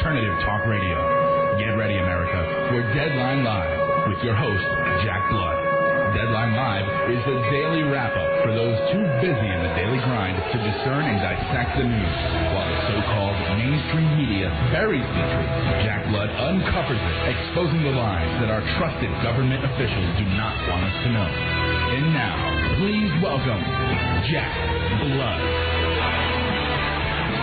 alternative talk radio. Get ready, America, for Deadline Live with your host, Jack Blood. Deadline Live is the daily wrap-up for those too busy in the daily grind to discern and dissect the news. While the so-called mainstream media buries the truth, Jack Blood uncovers it, exposing the lies that our trusted government officials do not want us to know. And now, please welcome Jack Blood.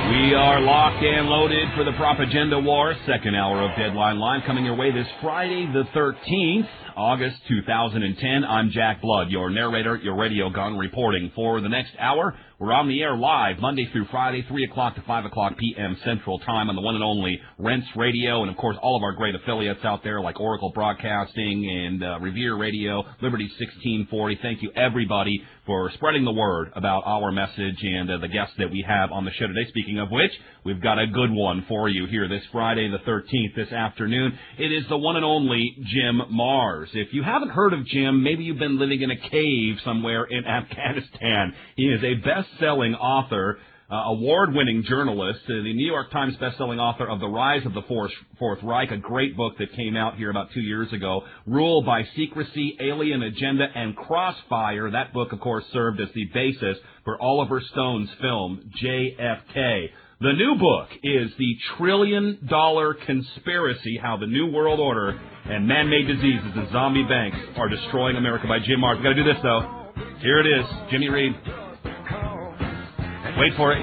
We are locked and loaded for the Propaganda War, second hour of Deadline Live, coming your way this Friday the 13th, August 2010. I'm Jack Blood, your narrator, your radio gun, reporting for the next hour. We're on the air live Monday through Friday, 3 o'clock to 5 o'clock p.m. Central Time on the one and only Rents Radio, and, of course, all of our great affiliates out there like Oracle Broadcasting and Revere Radio, Liberty 1640. Thank you, everybody, for spreading the word about our message and the guests that we have on the show today. Speaking of which, we've got a good one for you here this Friday the 13th, this afternoon. It is the one and only Jim Marrs. If you haven't heard of Jim, maybe you've been living in a cave somewhere in Afghanistan. He is a best-selling author, award-winning journalist, the New York Times best-selling author of The Rise of the Fourth Reich, a great book that came out here about 2 years ago, Rule by Secrecy, Alien Agenda, and Crossfire. That book, of course, served as the basis for Oliver Stone's film, JFK. The new book is The $1 Trillion Conspiracy, How the New World Order and Man-Made Diseases and Zombie Banks Are Destroying America, by Jim Marrs. We've got to do this, though. Here it is, Jimmy Reed. Wait for it.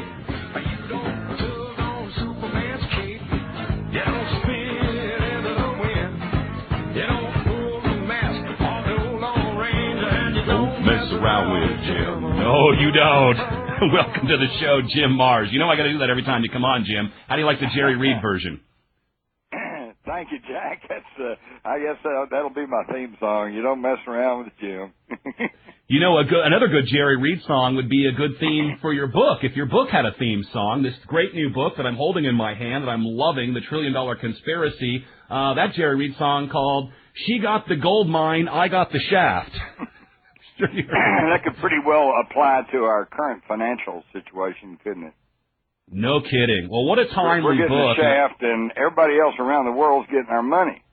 Don't mess around with Jim. No, you don't. Welcome to the show, Jim Marrs. You know I got to do that every time you come on, Jim. How do you like the Jerry Reed version? Thank you, Jack. That's I guess that'll be my theme song. You don't mess around with Jim. You know, another good Jerry Reed song would be a good theme for your book. If your book had a theme song, this great new book that I'm holding in my hand that I'm loving, The $1 Trillion Conspiracy, that Jerry Reed song called She Got the Gold Mine, I Got the Shaft. That could pretty well apply to our current financial situation, couldn't it? No kidding. Well, what a timely book. We're getting book. the shaft, and everybody else around the world's getting our money.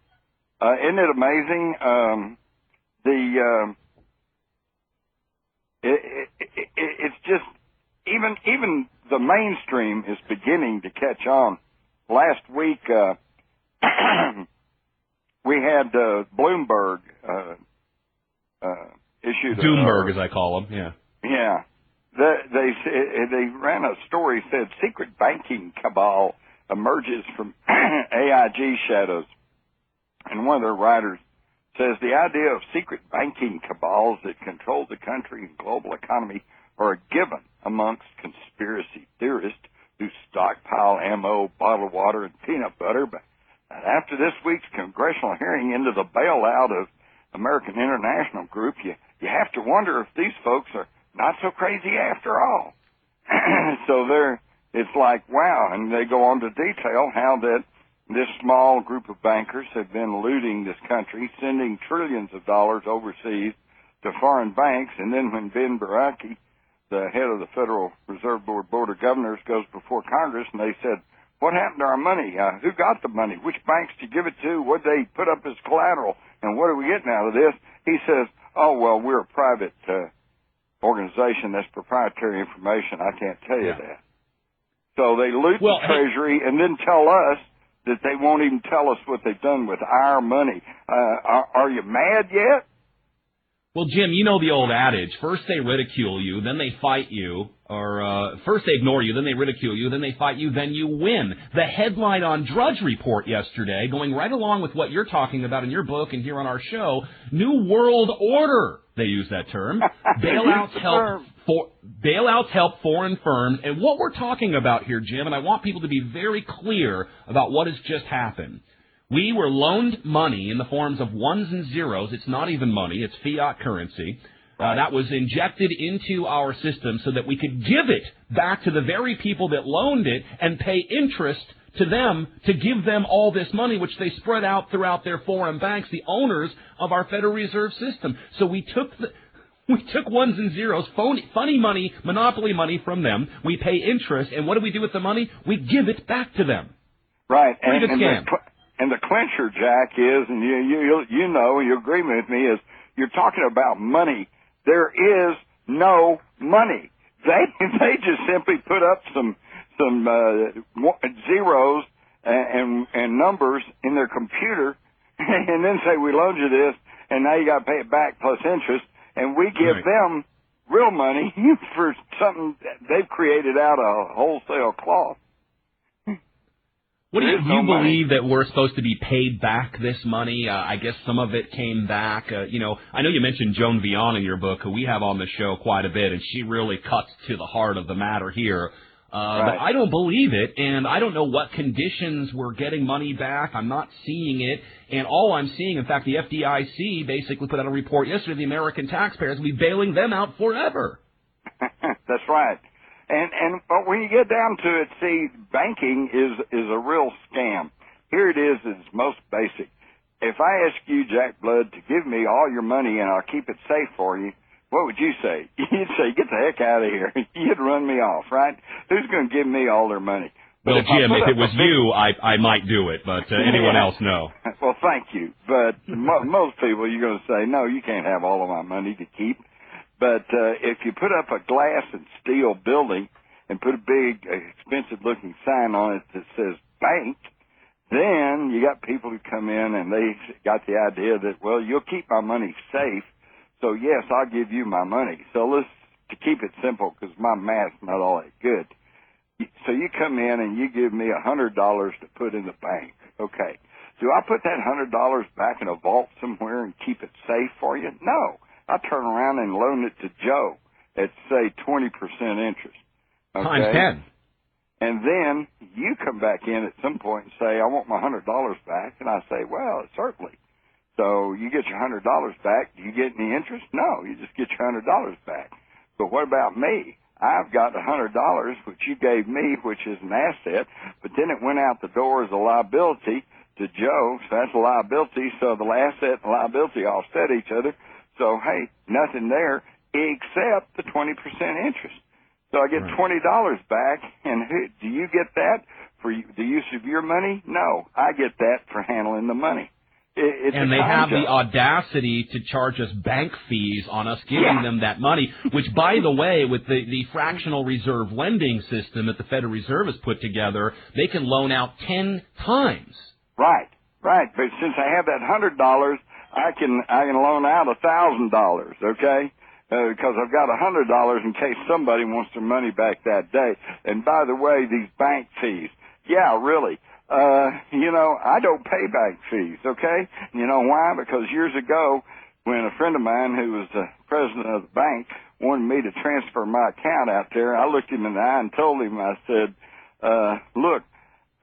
Isn't it amazing? It's just even the mainstream is beginning to catch on. Last week we had Bloomberg issued Doomberg, as I call him. Yeah. Yeah. They ran a story said secret banking cabal emerges from AIG shadows, and one of their writers says the idea of secret banking cabals that control the country and global economy are a given amongst conspiracy theorists who stockpile ammo, bottled water, and peanut butter. But after this week's congressional hearing into the bailout of American International Group, you have to wonder if these folks are not so crazy after all. So it's like, wow. And they go on to detail how that this small group of bankers have been looting this country, sending trillions of dollars overseas to foreign banks. And then when Ben Bernanke, the head of the Federal Reserve Board of Governors, goes before Congress and they said, what happened to our money? Who got the money? Which banks to give it to? What they put up as collateral? And what are we getting out of this? He says, oh, well, we're a private organization. That's proprietary information. I can't tell you that. So they loot the Treasury and then tell us that they won't even tell us what they've done with our money. Are you mad yet? Well, Jim, you know the old adage, first they ridicule you, then they fight you, or first they ignore you, then they ridicule you, then they fight you, then you win. The headline on Drudge Report yesterday, going right along with what you're talking about in your book and here on our show, New World Order, they use that term. Bailouts help foreign firms. And what we're talking about here, Jim, and I want people to be very clear about what has just happened. We were loaned money in the forms of ones and zeros. It's not even money. It's fiat currency. That was injected into our system so that we could give it back to the very people that loaned it and pay interest to them to give them all this money, which they spread out throughout their foreign banks, the owners of our Federal Reserve System. So we took ones and zeros, funny money, monopoly money from them. We pay interest, and what do we do with the money? We give it back to them. Right. Pretty good scam. And the clincher, Jack, is, and you know, you agree with me, is you're talking about money. There is no money. They just simply put up some zeros and numbers in their computer, and then say, we loaned you this, and now you got to pay it back plus interest, and we give them real money for something they've created out of wholesale cloth. What do you believe that we're supposed to be paid back this money? I guess some of it came back. I know you mentioned Joan Vion in your book, who we have on the show quite a bit, and she really cuts to the heart of the matter here. But I don't believe it, and I don't know what conditions we're getting money back. I'm not seeing it, and all I'm seeing, in fact, the FDIC basically put out a report yesterday, the American taxpayers will be bailing them out forever. That's right. But when you get down to it, see, banking is a real scam. Here it is, it's most basic. If I ask you, Jack Blood, to give me all your money and I'll keep it safe for you, what would you say? You'd say, get the heck out of here. You'd run me off, right? Who's going to give me all their money? Well, Jim, if it was you, I might do it, but anyone else, no. Well, thank you. But most people, you're going to say, no, you can't have all of my money to keep. But if you put up a glass and steel building and put a big, expensive-looking sign on it that says bank, then you got people who come in and they got the idea that, well, you'll keep my money safe, so yes, I'll give you my money. So to keep it simple, because my math's not all that good. So you come in and you give me $100 to put in the bank. Okay. Do I put that $100 back in a vault somewhere and keep it safe for you? No. I turn around and loan it to Joe at, say, 20% interest. Okay? Times 10. And then you come back in at some point and say, I want my $100 back. And I say, well, certainly. So you get your $100 back. Do you get any interest? No, you just get your $100 back. But what about me? I've got $100, which you gave me, which is an asset, but then it went out the door as a liability to Joe. So that's a liability. So the asset and liability offset each other. So, hey, nothing there except the 20% interest. So I get $20 back, and do you get that for the use of your money? No, I get that for handling the money. And they have the audacity to charge us bank fees on us giving them that money, which, by the way, with the fractional reserve lending system that the Federal Reserve has put together, they can loan out 10 times. Right. But since I have that $100, I can loan out $1,000, okay? Because I've got $100 in case somebody wants their money back that day. And by the way, these bank fees, really. I don't pay bank fees, okay? You know why? Because years ago, when a friend of mine who was the president of the bank wanted me to transfer my account out there, I looked him in the eye and told him, I said, look,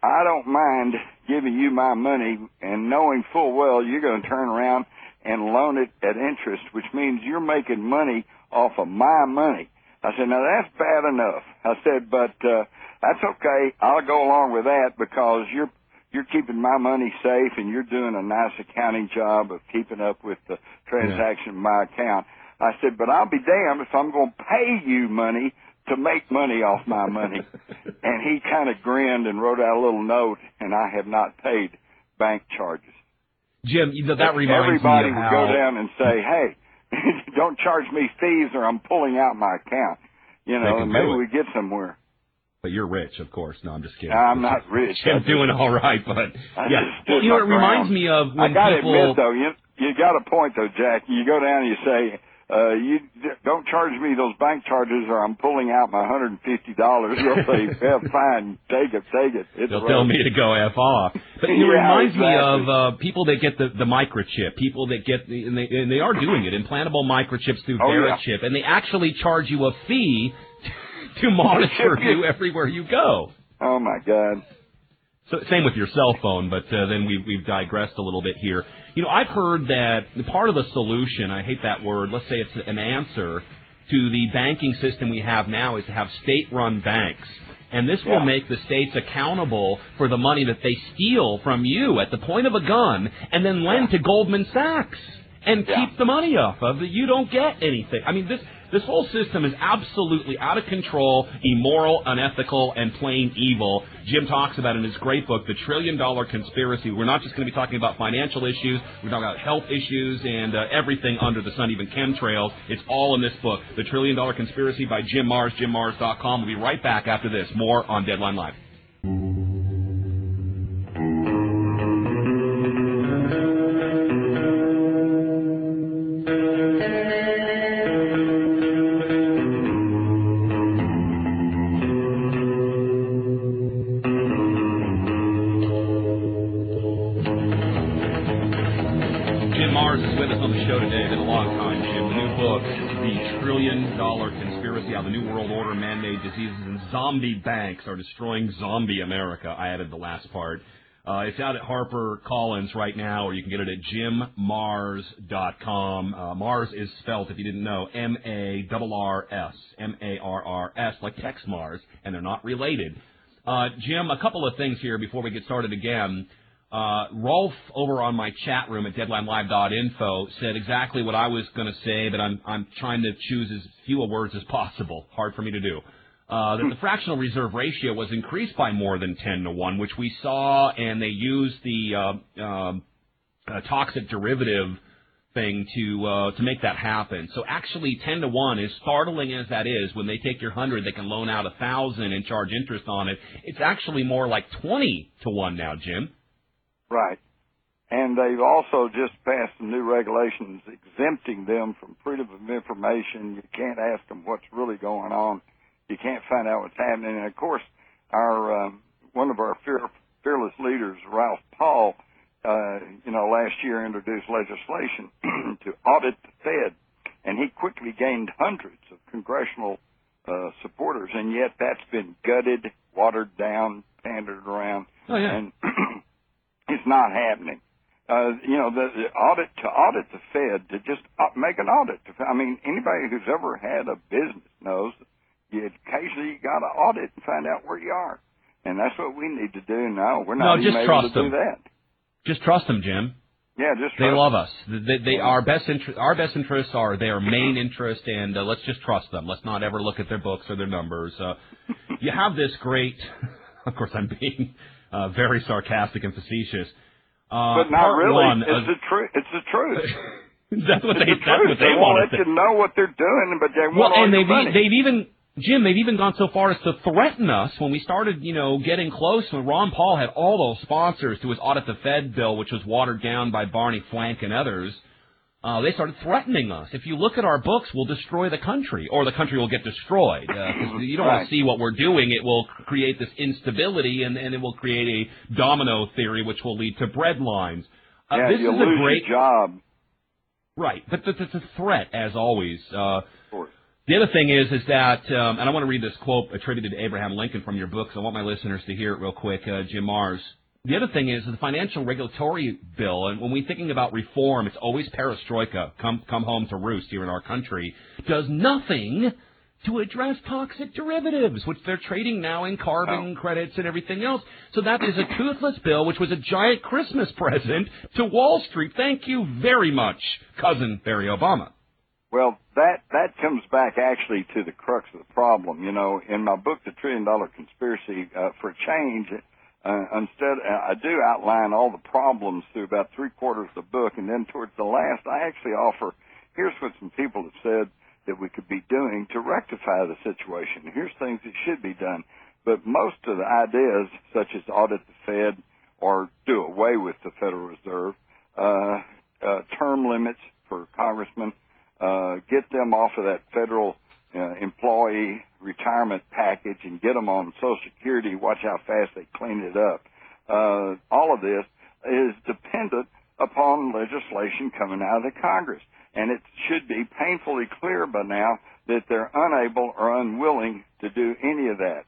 I don't mind giving you my money and knowing full well you're going to turn around and loan it at interest, which means you're making money off of my money. I said, now that's bad enough. I said, but that's okay. I'll go along with that because you're keeping my money safe and you're doing a nice accounting job of keeping up with the transaction of my account. I said, but I'll be damned if I'm going to pay you money to make money off my money. And he kind of grinned and wrote out a little note, and I have not paid bank charges. Jim, that reminds Everybody me of would go down and say, hey, don't charge me fees or I'm pulling out my account. And maybe we get somewhere. But you're rich, of course. No, I'm just kidding. I'm not rich. I'm doing all right, but Well, it reminds me of when I gotta people... admit, though, you got a point, though, Jack. You go down and you say, you don't charge me those bank charges or I'm pulling out my $150. They'll say, yeah, fine, take it. They'll tell me to go F off. But it reminds me of people that get the microchip, people that get, and they are doing it, implantable microchips through Verichip, and they actually charge you a fee to monitor you everywhere you go. Oh, my God. So same with your cell phone, but then we've digressed a little bit here. I've heard that part of the solution, I hate that word, let's say it's an answer to the banking system we have now is to have state-run banks. And this will make the states accountable for the money that they steal from you at the point of a gun and then lend to Goldman Sachs and keep the money off of it. You don't get anything. I mean, this whole system is absolutely out of control, immoral, unethical, and plain evil. Jim talks about in his great book, The $1 Trillion Conspiracy. We're not just going to be talking about financial issues. We're talking about health issues and everything under the sun, even chemtrails. It's all in this book, The $1 Trillion Conspiracy by Jim Marrs, jimmars.com. We'll be right back after this. More on Deadline Live. How the New World Order, man-made diseases, and zombie banks are destroying zombie America. I added the last part. It's out at HarperCollins right now, or you can get it at jimmarrs.com. Mars is spelled, if you didn't know, M-A-R-R-S, M-A-R-R-S, like Tex Mars, and they're not related. Jim, a couple of things here before we get started again. Rolf over on my chat room at deadlinelive.info said exactly what I was going to say, but I'm trying to choose as few words as possible. Hard for me to do. That the fractional reserve ratio was increased by more than 10-1, which we saw, and they used the toxic derivative thing to make that happen. So actually 10-1, as startling as that is, when they take your 100, they can loan out 1,000 and charge interest on it. It's actually more like 20-1 now, Jim. Right. And they've also just passed some new regulations exempting them from freedom of information. You can't ask them what's really going on. You can't find out what's happening. And, of course, our one of our fearless leaders, Ralph Paul, last year introduced legislation to audit the Fed. And he quickly gained hundreds of congressional supporters. And yet that's been gutted, watered down, pandered around. Oh, yeah. And it's not happening. The audit the Fed, to just make an audit. I mean, anybody who's ever had a business knows occasionally you got to audit and find out where you are. And that's what we need to do now. We're not even able to do that. Just trust them, Jim. Yeah, just trust them. They love us. Our best interests are their main interest, and let's just trust them. Let's not ever look at their books or their numbers. You have this great, of course I'm being very sarcastic and facetious. But not really. It's the truth. It's the truth. That's what they want. They won't let you know what they're doing, but they won't. And they've even gone so far as to threaten us when we started, getting close. When Ron Paul had all those sponsors to his Audit the Fed bill, which was watered down by Barney Frank and others. They started threatening us. If you look at our books, we'll destroy the country, or the country will get destroyed. Because you don't want to see what we're doing. It will create this instability, and it will create a domino theory, which will lead to bread lines. This you'll is lose a great your job. Right, but it's a threat, as always. The other thing is that, and I want to read this quote attributed to Abraham Lincoln from your book, so I want my listeners to hear it real quick, Jim Marrs. The other thing is the financial regulatory bill, and when we're thinking about reform, it's always perestroika, come home to roost here in our country, does nothing to address toxic derivatives, which they're trading now in carbon credits and everything else. So that is a toothless bill, which was a giant Christmas present to Wall Street. Thank you very much, cousin Barry Obama. Well, that comes back actually to the crux of the problem. In my book, The $1 Trillion Conspiracy for Change, I do outline all the problems through about three-quarters of the book, and then towards the last, I actually offer, here's what some people have said that we could be doing to rectify the situation. Here's things that should be done. But most of the ideas, such as audit the Fed or do away with the Federal Reserve, term limits for congressmen, get them off of that federal employee retirement package and get them on Social Security, watch how fast they clean it up. All of this is dependent upon legislation coming out of the Congress. And it should be painfully clear by now that they're unable or unwilling to do any of that.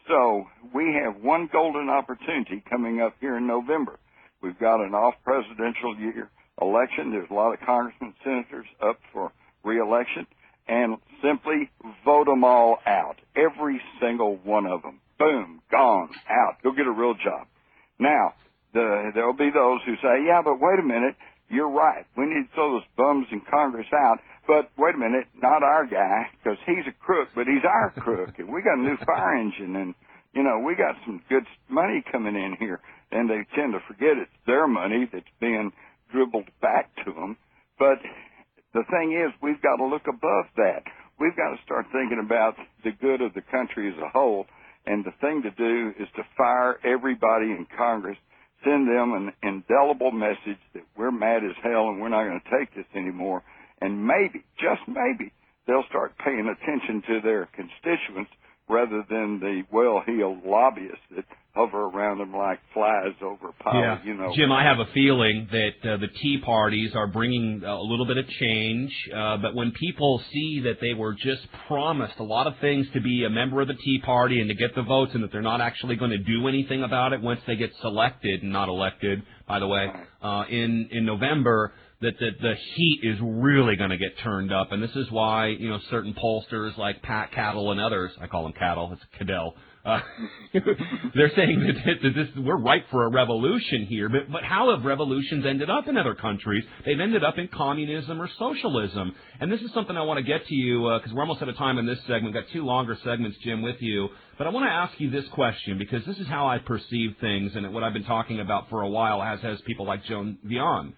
So we have one golden opportunity coming up here in November. We've got an off-presidential year election. There's a lot of congressmen and senators up for re-election. And simply vote them all out. Every single one of them. Boom, gone, out. Go get a real job. Now, there'll be those who say, yeah, but wait a minute. You're right. We need to throw those bums in Congress out. But wait a minute, not our guy, because he's a crook, but he's our crook. And we got a new fire engine, and, You know, we got some good money coming in here, and they tend to forget it's their money that's being dribbled back to them. But the thing is, we've got to look above that. We've got to start thinking about the good of the country as a whole, and the thing to do is to fire everybody in Congress, send them an indelible message that we're mad as hell and we're not going to take this anymore, and maybe, just maybe, they'll start paying attention to their constituents rather than the well-heeled lobbyists that hover around them like flies over a pile, you know. Jim, I have a feeling that the Tea Parties are bringing a little bit of change, but when people see that they were just promised a lot of things to be a member of the Tea Party and to get the votes and that they're not actually going to do anything about it once they get selected, and not elected, by the way, in November, that the heat is really going to get turned up. And this is why, you know, certain pollsters like Pat Cattle and others, I call him Cattle, it's Cadell, they're saying that we're ripe for a revolution here. But how have revolutions ended up in other countries? They've ended up in communism or socialism. And this is something I want to get to you, because we're almost out of time in this segment. We've got 2 longer segments, Jim, with you. But I want to ask you this question, because this is how I perceive things, and what I've been talking about for a while, as has people like Joan Vion.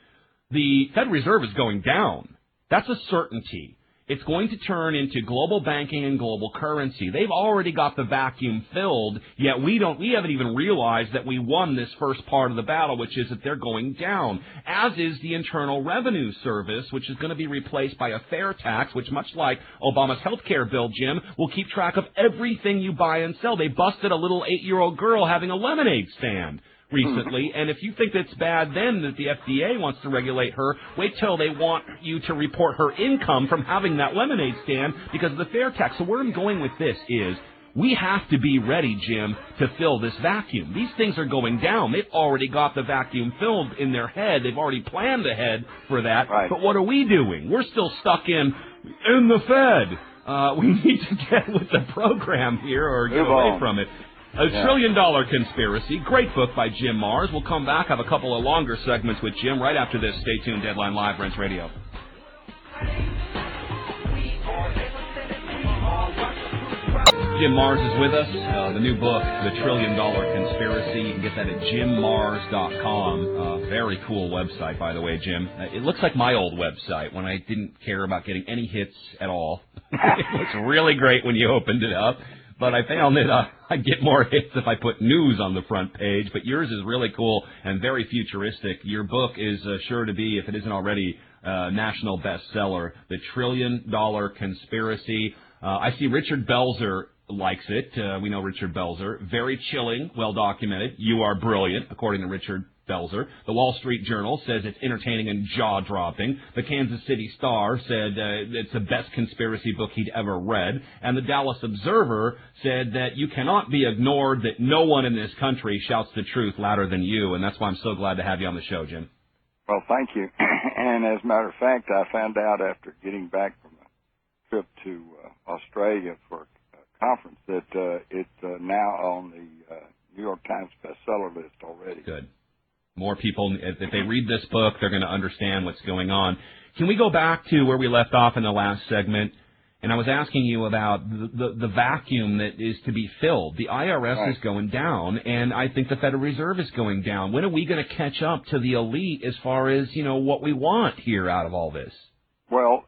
The Federal Reserve is going down. That's a certainty. It's going to turn into global banking and global currency. They've already got the vacuum filled, yet we haven't even realized that we won this first part of the battle, which is that they're going down, as is the Internal Revenue Service, which is going to be replaced by a fair tax, which, much like Obama's health care bill, Jim, will keep track of everything you buy and sell. They busted a little 8-year-old girl having a lemonade stand recently, and if you think that's bad then that the FDA wants to regulate her, wait till they want you to report her income from having that lemonade stand because of the fair tax. So where I'm going with this is we have to be ready, Jim, to fill this vacuum. These things are going down. They've already got the vacuum filled in their head. They've already planned ahead for that. Right. But what are we doing? We're still stuck in the Fed. We need to get with the program here or get away from it. A Trillion Dollar Conspiracy, great book by Jim Marrs. We'll come back, have a couple of longer segments with Jim right after this. Stay tuned, Deadline Live, Rents Radio. Jim Marrs is with us. The new book, The Trillion Dollar Conspiracy. You can get that at jimmars.com. Very cool website, by the way, Jim. It looks like my old website when I didn't care about getting any hits at all. It looks really great when you opened it up. But I found that I get more hits if I put news on the front page. But yours is really cool and very futuristic. Your book is sure to be, if it isn't already, national bestseller, The Trillion Dollar Conspiracy. I see Richard Belzer likes it. We know Richard Belzer. Very chilling, well documented. You are brilliant, according to Richard Belzer. The Wall Street Journal says it's entertaining and jaw-dropping. The Kansas City Star said it's the best conspiracy book he'd ever read. And the Dallas Observer said that you cannot be ignored, that no one in this country shouts the truth louder than you. And that's why I'm so glad to have you on the show, Jim. Well, thank you. And as a matter of fact, I found out after getting back from a trip to Australia for a conference that it's now on the New York Times bestseller list already. Good. More people, if they read this book, they're going to understand what's going on. Can we go back to where we left off in the last segment? And I was asking you about the vacuum that is to be filled. The IRS is going down, and I think the Federal Reserve is going down. When are we going to catch up to the elite as far as, you know, what we want here out of all this? Well,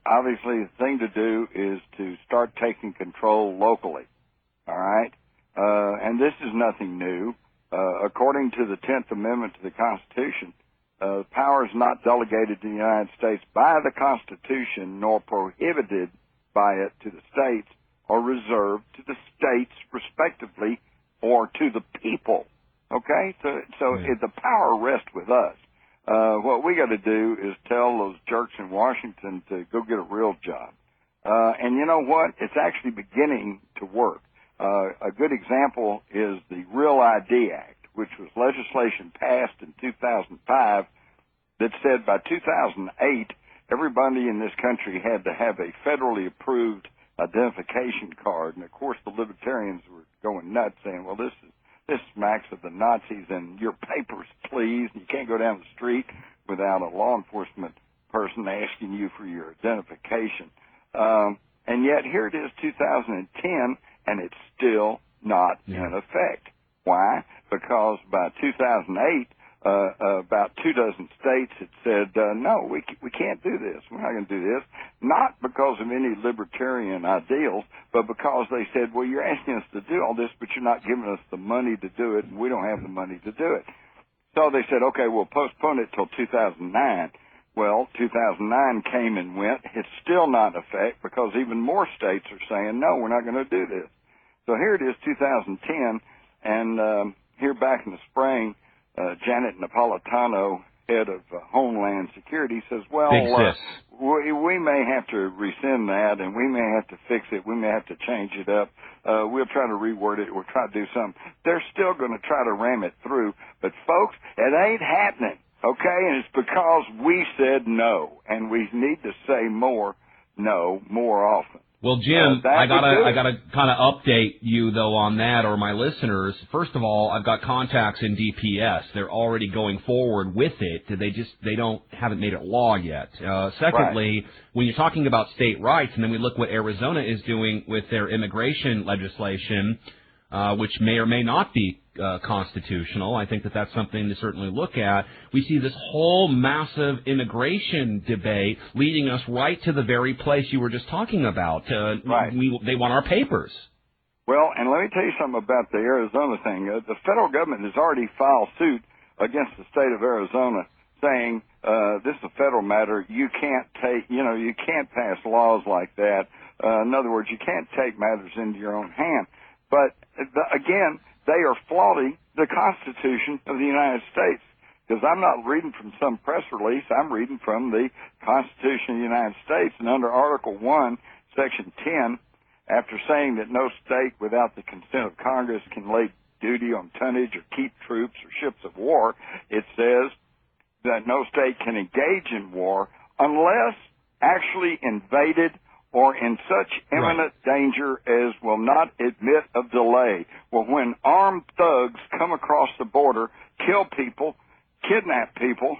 obviously the thing to do is to start taking control locally, all right? And this is nothing new. According to the 10th Amendment to the Constitution, power is not delegated to the United States by the Constitution nor prohibited by it to the states or reserved to the states respectively or to the people. Okay? So the power rests with us. What we got to do is tell those jerks in Washington to go get a real job. And you know what? It's actually beginning to work. A good example is the Real ID Act, which was legislation passed in 2005 that said by 2008, everybody in this country had to have a federally approved identification card. And, of course, the libertarians were going nuts saying, well, this smacks of the Nazis and your papers, please. You can't go down the street without a law enforcement person asking you for your identification. And yet here it is, 2010, and it's still not in effect. Why? Because by 2008, about 24 states had said, no, we can't do this. We're not going to do this. Not because of any libertarian ideals, but because they said, well, you're asking us to do all this, but you're not giving us the money to do it, and we don't have the money to do it. So they said, okay, we'll postpone it till 2009. Well, 2009 came and went. It's still not in effect because even more states are saying, no, we're not going to do this. So here it is, 2010, and here back in the spring, Janet Napolitano, head of Homeland Security, says, well, we may have to rescind that, and we may have to fix it. We may have to change it up. We'll try to reword it. We'll try to do something. They're still going to try to ram it through. But, folks, it ain't happening, okay? And it's because we said no, and we need to say more often. Well, Jim, I gotta kind of update you though on that, or my listeners. First of all, I've got contacts in DPS. They're already going forward with it. They haven't made it law yet. Secondly, when you're talking about state rights, and then we look what Arizona is doing with their immigration legislation, which may or may not be constitutional. I think that's something to certainly look at. We see this whole massive immigration debate leading us right to the very place you were just talking about. They want our papers. Well, and let me tell you something about the Arizona thing. The federal government has already filed suit against the state of Arizona saying this is a federal matter. You can't pass laws like that. In other words, you can't take matters into your own hand. But again, they are flaunting the Constitution of the United States. Because I'm not reading from some press release. I'm reading from the Constitution of the United States. And under Article 1, Section 10, after saying that no state without the consent of Congress can lay duty on tonnage or keep troops or ships of war, it says that no state can engage in war unless actually invaded or in such imminent danger as will not admit of delay. Well, when armed thugs come across the border, kill people, kidnap people,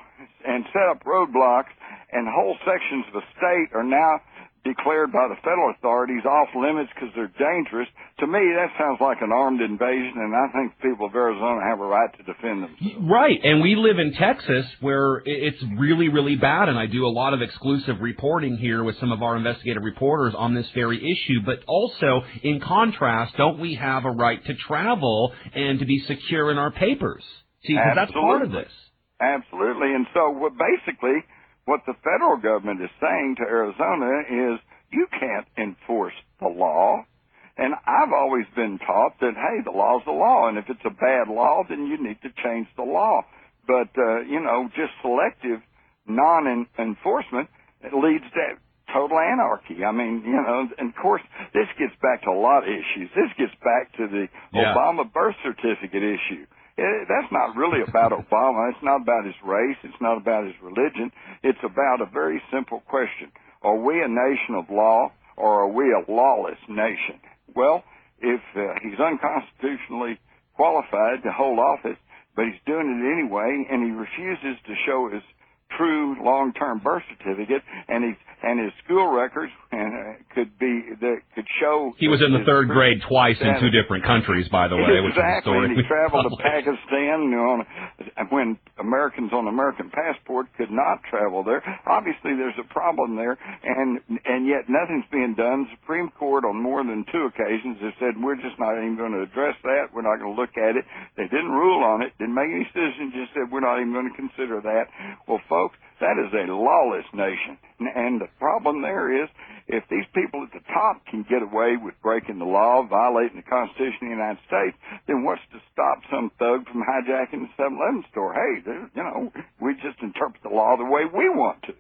and set up roadblocks, and whole sections of a state are now declared by the federal authorities off limits because they're dangerous, to me that sounds like an armed invasion, and I think people of Arizona have a right to defend themselves. Right, and we live in Texas where it's really, really bad, and I do a lot of exclusive reporting here with some of our investigative reporters on this very issue, but also, in contrast, don't we have a right to travel and to be secure in our papers? See, because that's part of this. Absolutely, and so basically what the federal government is saying to Arizona is you can't enforce the law. And I've always been taught that, hey, the law's the law, and if it's a bad law, then you need to change the law. But, just selective non-enforcement leads to total anarchy. I mean, and of course, this gets back to a lot of issues. This gets back to the Obama birth certificate issue. That's not really about Obama. It's not about his race. It's not about his religion. It's about a very simple question. Are we a nation of law, or are we a lawless nation? Well, if he's unconstitutionally qualified to hold office, but he's doing it anyway, and he refuses to show his true long-term birth certificate, and his school records could show he was in the third grade twice in two different countries, by the way, which is the story. And he traveled to Pakistan when Americans on American passport could not travel there. Obviously, there's a problem there, and yet nothing's being done. The Supreme Court on more than two occasions has said we're just not even going to address that. We're not going to look at it. They didn't rule on it, didn't make any decisions, just said we're not even going to consider that. Well, folks, that is a lawless nation. And the problem there is if these people at the top can get away with breaking the law, violating the Constitution of the United States, then what's to stop some thug from hijacking the 7-Eleven store? Hey, we just interpret the law the way we want to.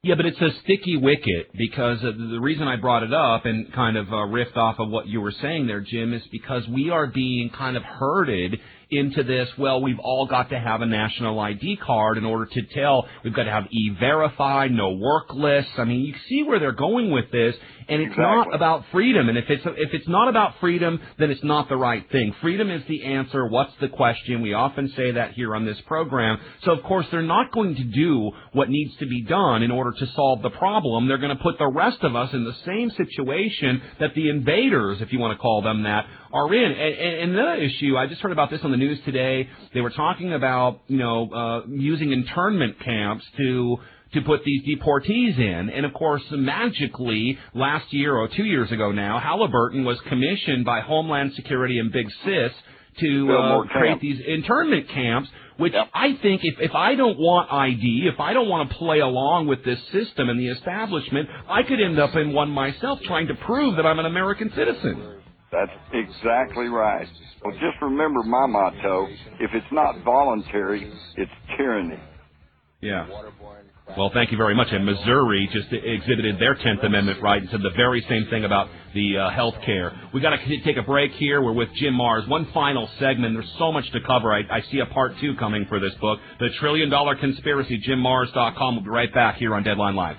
Yeah, but it's a sticky wicket because the reason I brought it up and kind of riffed off of what you were saying there, Jim, is because we are being kind of herded into this, well, we've all got to have a national ID card in order to tell. We've got to have E-Verify, no work lists. I mean, you see where they're going with this, And it's not about freedom. And if it's not about freedom, then it's not the right thing. Freedom is the answer. What's the question? We often say that here on this program. So, of course, they're not going to do what needs to be done in order to solve the problem. They're going to put the rest of us in the same situation that the invaders, if you want to call them that, are in. And another issue, I just heard about this on the news today. They were talking about, using internment camps to put these deportees in. And, of course, magically, last year or 2 years ago now, Halliburton was commissioned by Homeland Security and Big Sis to create these internment camps, which I think if I don't want ID, if I don't want to play along with this system and the establishment, I could end up in one myself trying to prove that I'm an American citizen. That's exactly right. Well, just remember my motto, if it's not voluntary, it's tyranny. Yeah. Well, thank you very much. And Missouri just exhibited their 10th Amendment right and said the very same thing about the health care. We've got to take a break here. We're with Jim Marrs. One final segment. There's so much to cover. I see a part 2 coming for this book. The $1 Trillion Conspiracy, JimMarrs.com. We'll be right back here on Deadline Live.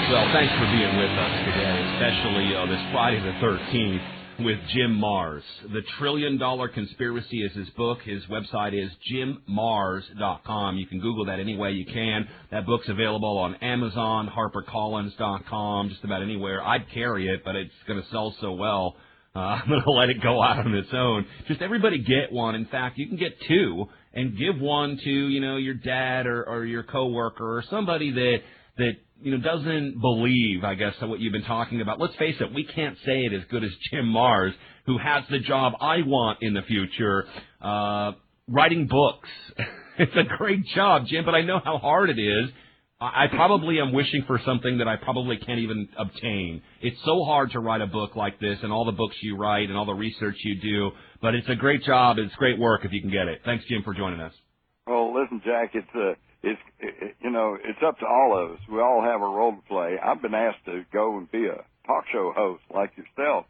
Well, thanks for being with us today, especially this Friday the 13th with Jim Marrs. The $1 Trillion Conspiracy is his book. His website is JimMarrs.com. You can Google that any way you can. That book's available on Amazon, HarperCollins.com, just about anywhere. I'd carry it, but it's going to sell so well. I'm going to let it go out on its own. Just everybody get one. In fact, you can get 2 and give one to, your dad or your coworker or somebody that doesn't believe, I guess, what you've been talking about. Let's face it, we can't say it as good as Jim Marrs, who has the job I want in the future, writing books. It's a great job, Jim, but I know how hard it is. I probably am wishing for something that I probably can't even obtain. It's so hard to write a book like this and all the books you write and all the research you do, but it's a great job. It's great work if you can get it. Thanks, Jim, for joining us. Well, listen, Jack, it's up to all of us. We all have a role to play. I've been asked to go and be a talk show host like yourself,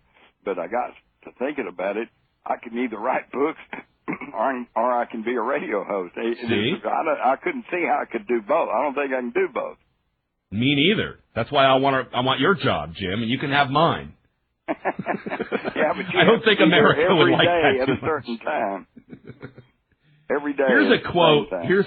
but I got to thinking about it. I can either write books or I can be a radio host. I couldn't see how I could do both. I don't think I can do both. Me neither. That's why I want your job, Jim, and you can have mine. Yeah, but I don't think America would like that at a certain time. Every day. Here's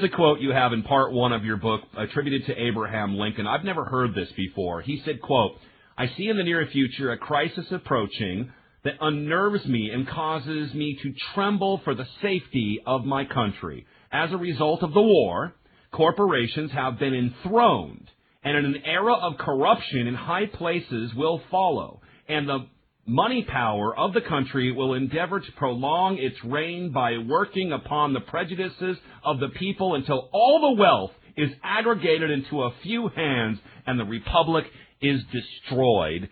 a quote you have in part 1 of your book attributed to Abraham Lincoln. I've never heard this before. He said, quote, "I see in the near future a crisis approaching that unnerves me and causes me to tremble for the safety of my country. As a result of the war, corporations have been enthroned, and an era of corruption in high places will follow, and the money power of the country will endeavor to prolong its reign by working upon the prejudices of the people until all the wealth is aggregated into a few hands and the republic is destroyed."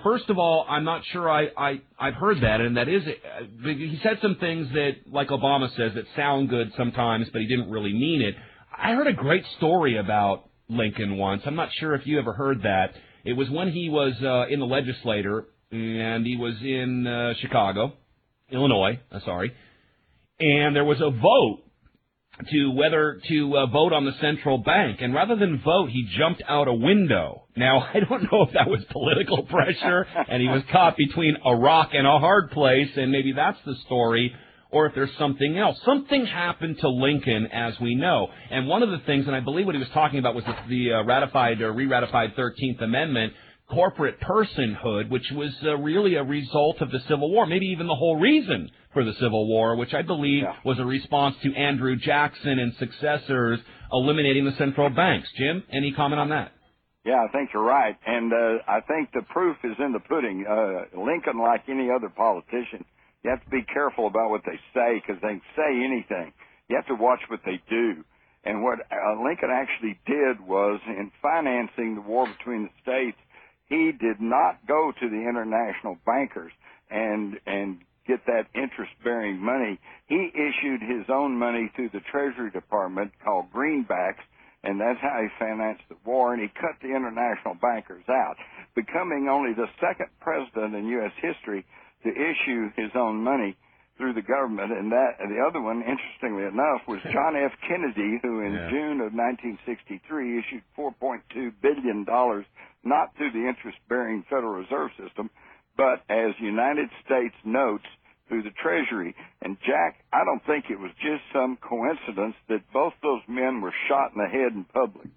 First of all, I'm not sure I've heard that, and that is, he said some things that, like Obama says, that sound good sometimes, but he didn't really mean it. I heard a great story about Lincoln once. I'm not sure if you ever heard that. It was when he was in the legislature, and he was in Illinois, and there was a vote to whether to vote on the central bank, and rather than vote, he jumped out a window. Now, I don't know if that was political pressure, and he was caught between a rock and a hard place, and maybe that's the story, or if there's something else. Something happened to Lincoln, as we know, and one of the things, and I believe what he was talking about was the ratified or re-ratified 13th Amendment, corporate personhood, which was really a result of the Civil War, maybe even the whole reason for the Civil War, which I believe was a response to Andrew Jackson and successors eliminating the central banks. Jim, any comment on that? Yeah, I think you're right, and I think the proof is in the pudding. Lincoln, like any other politician, you have to be careful about what they say because they can say anything. You have to watch what they do. And what Lincoln actually did was, in financing the war between the states, he did not go to the international bankers and get that interest-bearing money. He issued his own money through the Treasury Department called greenbacks, and that's how he financed the war, and he cut the international bankers out, becoming only the second president in U.S. history to issue his own money through the government. And the other one, interestingly enough, was John F. Kennedy, who in June of 1963 issued $4.2 billion, not through the interest-bearing Federal Reserve System, but as United States notes through the Treasury. And, Jack, I don't think it was just some coincidence that both those men were shot in the head in public.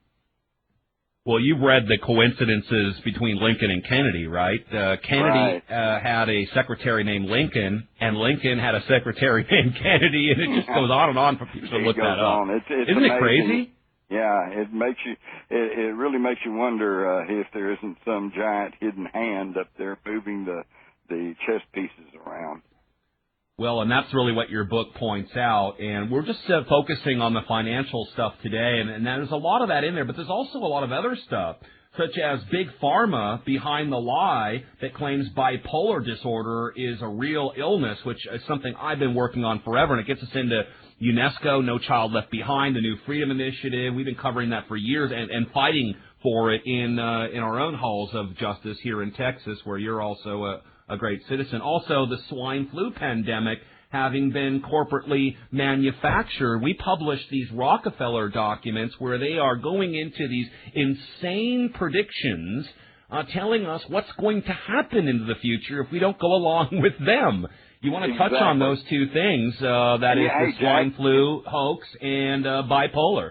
Well, you've read the coincidences between Lincoln and Kennedy, right? Kennedy had a secretary named Lincoln, and Lincoln had a secretary named Kennedy, and it just goes on and on for people to look that up. Isn't it crazy? Yeah, it really makes you wonder if there isn't some giant hidden hand up there moving the chess pieces around. Well, and that's really what your book points out, and we're just focusing on the financial stuff today, and there's a lot of that in there, but there's also a lot of other stuff, such as Big Pharma behind the lie that claims bipolar disorder is a real illness, which is something I've been working on forever, and it gets us into UNESCO, No Child Left Behind, the New Freedom Initiative. We've been covering that for years and fighting for it in our own halls of justice here in Texas, where you're also a great citizen. Also, the swine flu pandemic having been corporately manufactured. We published these Rockefeller documents where they are going into these insane predictions, telling us what's going to happen into the future if we don't go along with them. You want to touch on those two things, that is the swine flu hoax and bipolar.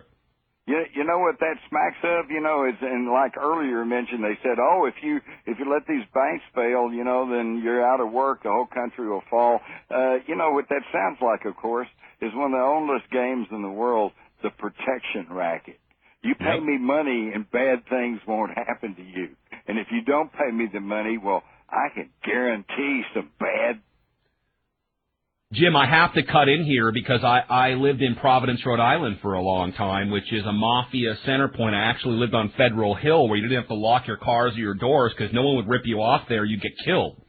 You know what that smacks of? And like earlier mentioned, they said, if you let these banks fail, then you're out of work, the whole country will fall. What that sounds like, of course, is one of the oldest games in the world, the protection racket. You pay me money and bad things won't happen to you. And if you don't pay me the money, well, I can guarantee some bad. Jim, I have to cut in here because I lived in Providence, Rhode Island for a long time, which is a mafia center point. I actually lived on Federal Hill where you didn't have to lock your cars or your doors because no one would rip you off there. You'd get killed.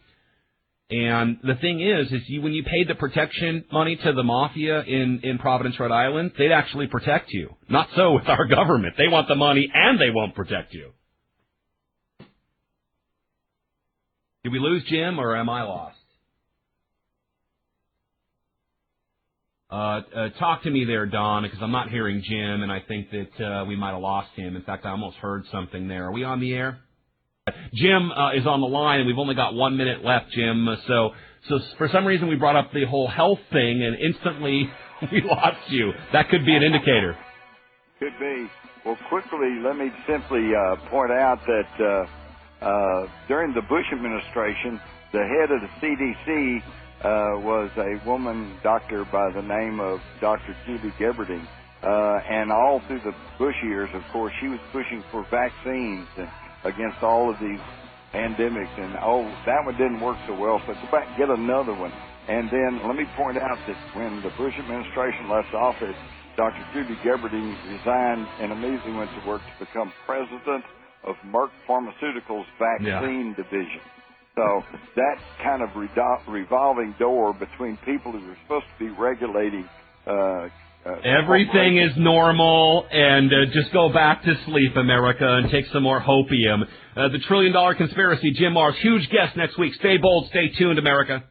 And the thing is when you paid the protection money to the mafia in Providence, Rhode Island, they'd actually protect you. Not so with our government. They want the money and they won't protect you. Did we lose Jim or am I lost? Talk to me there, Don, because I'm not hearing Jim, and I think that we might have lost him. In fact, I almost heard something there. Are we on the air? Jim is on the line, and we've only got 1 minute left, Jim. So for some reason we brought up the whole health thing, and instantly we lost you. That could be an indicator. Could be. Well, quickly, let me simply point out that during the Bush administration, the head of the CDC was a woman doctor by the name of Dr. Judy Gerberding. And all through the Bush years, of course, she was pushing for vaccines against all of these pandemics. And, that one didn't work so well, so go back and get another one. And then let me point out that when the Bush administration left office, Dr. Judy Gerberding resigned and immediately went to work to become president of Merck Pharmaceuticals' vaccine division. So that kind of revolving door between people who are supposed to be regulating everything is normal, and just go back to sleep, America, and take some more hopium. The $1 Trillion Conspiracy, Jim Marrs, huge guest next week. Stay bold, stay tuned, America.